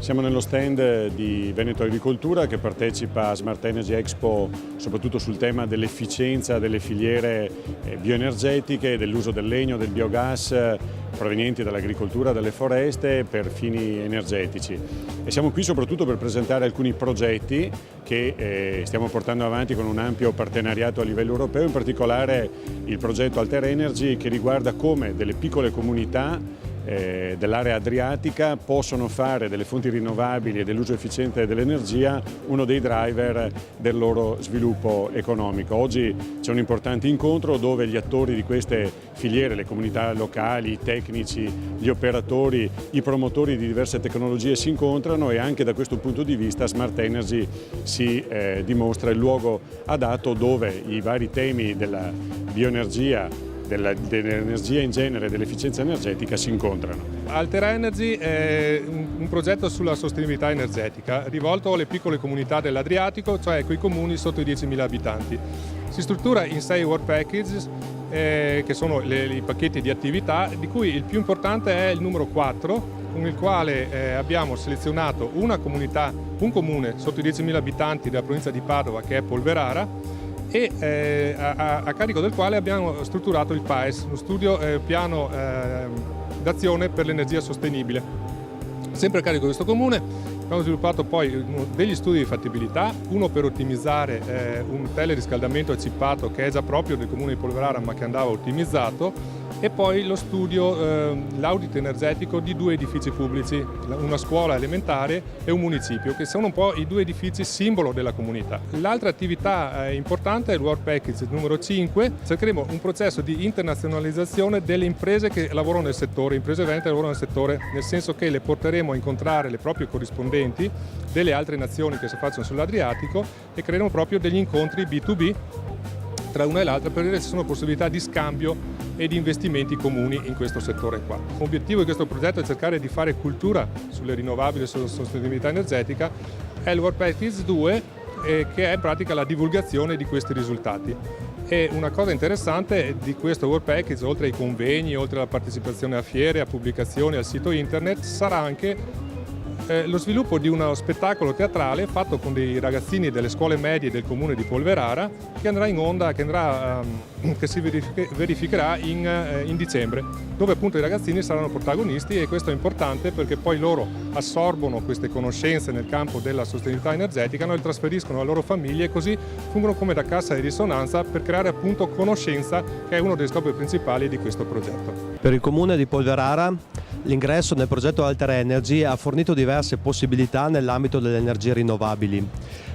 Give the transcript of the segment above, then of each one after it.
Siamo nello stand di Veneto Agricoltura che partecipa a Smart Energy Expo soprattutto sul tema dell'efficienza delle filiere bioenergetiche, dell'uso del legno, del biogas provenienti dall'agricoltura, dalle foreste per fini energetici. E siamo qui soprattutto per presentare alcuni progetti che stiamo portando avanti con un ampio partenariato a livello europeo, in particolare il progetto Alter Energy che riguarda come delle piccole comunità dell'area adriatica possono fare delle fonti rinnovabili e dell'uso efficiente dell'energia uno dei driver del loro sviluppo economico. Oggi c'è un importante incontro dove gli attori di queste filiere, le comunità locali, i tecnici, gli operatori, i promotori di diverse tecnologie si incontrano e anche da questo punto di vista Smart Energy si dimostra il luogo adatto dove i vari temi della bioenergia, dell'energia in genere e dell'efficienza energetica si incontrano. Alter Energy è un progetto sulla sostenibilità energetica rivolto alle piccole comunità dell'Adriatico, cioè quei comuni sotto i 10.000 abitanti. Si struttura in 6 work packages che sono i pacchetti di attività, di cui il più importante è il numero 4, con il quale abbiamo selezionato un comune sotto i 10.000 abitanti della provincia di Padova che è Polverara, e a carico del quale abbiamo strutturato il PAES, lo piano d'azione per l'energia sostenibile. Sempre a carico di questo comune abbiamo sviluppato poi degli studi di fattibilità, uno per ottimizzare un teleriscaldamento a cippato che è già proprio del comune di Polverara ma che andava ottimizzato, e poi lo studio, l'audit energetico di 2 edifici pubblici, una scuola elementare e un municipio, che sono un po' i 2 edifici simbolo della comunità. L'altra attività importante è il Work Package numero 5. Cercheremo un processo di internazionalizzazione delle imprese che lavorano nel settore, imprese venete che lavorano nel settore, nel senso che le porteremo a incontrare le proprie corrispondenti delle altre nazioni che si affacciano sull'Adriatico e creeremo proprio degli incontri B2B tra una e l'altra per vedere se ci sono possibilità di scambio e di investimenti comuni in questo settore qua. L'obiettivo di questo progetto è cercare di fare cultura sulle rinnovabili e sulla sostenibilità energetica. È il Work Package 2 che è in pratica la divulgazione di questi risultati. E una cosa interessante di questo Work Package, oltre ai convegni, oltre alla partecipazione a fiere, a pubblicazioni, al sito internet, sarà anche lo sviluppo di uno spettacolo teatrale fatto con dei ragazzini delle scuole medie del comune di Polverara che andrà in onda, che si verificherà in dicembre, dove appunto i ragazzini saranno protagonisti, e questo è importante perché poi loro assorbono queste conoscenze nel campo della sostenibilità energetica, le trasferiscono alle loro famiglie e così fungono come da cassa di risonanza per creare appunto conoscenza, che è uno dei scopi principali di questo progetto. Per il comune di Polverara l'ingresso nel progetto Alter Energy ha fornito diverse possibilità nell'ambito delle energie rinnovabili.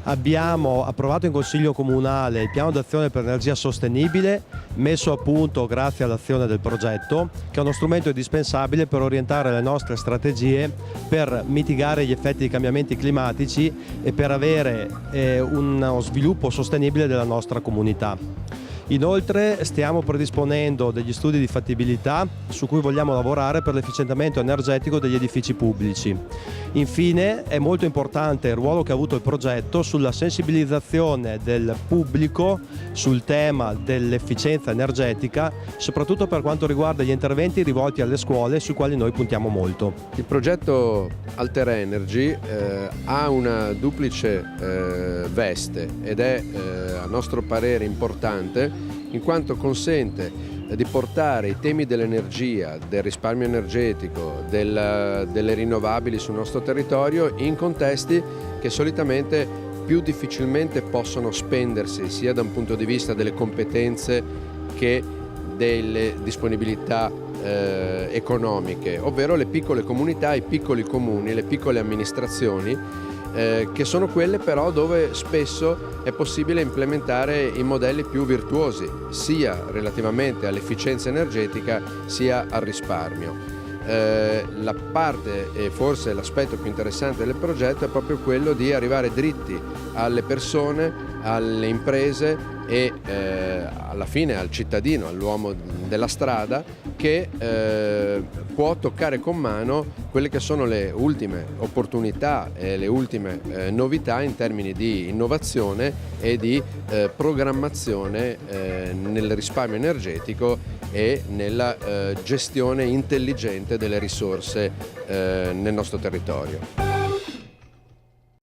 Abbiamo approvato in Consiglio Comunale il piano d'azione per l'energia sostenibile, messo a punto grazie all'azione del progetto, che è uno strumento indispensabile per orientare le nostre strategie per mitigare gli effetti dei cambiamenti climatici e per avere uno sviluppo sostenibile della nostra comunità. Inoltre stiamo predisponendo degli studi di fattibilità su cui vogliamo lavorare per l'efficientamento energetico degli edifici pubblici. Infine è molto importante il ruolo che ha avuto il progetto sulla sensibilizzazione del pubblico sul tema dell'efficienza energetica, soprattutto per quanto riguarda gli interventi rivolti alle scuole, sui quali noi puntiamo molto. Il progetto Alter Energy ha una duplice veste ed è a nostro parere importante in quanto consente di portare i temi dell'energia, del risparmio energetico, delle rinnovabili sul nostro territorio in contesti che solitamente più difficilmente possono spendersi sia da un punto di vista delle competenze che delle disponibilità economiche, ovvero le piccole comunità, i piccoli comuni, le piccole amministrazioni, che sono quelle però dove spesso è possibile implementare i modelli più virtuosi, sia relativamente all'efficienza energetica sia al risparmio. La parte e forse l'aspetto più interessante del progetto è proprio quello di arrivare dritti alle persone, alle imprese e alla fine al cittadino, all'uomo della strada, che può toccare con mano quelle che sono le ultime opportunità e le ultime novità in termini di innovazione e di programmazione nel risparmio energetico e nella gestione intelligente delle risorse nel nostro territorio.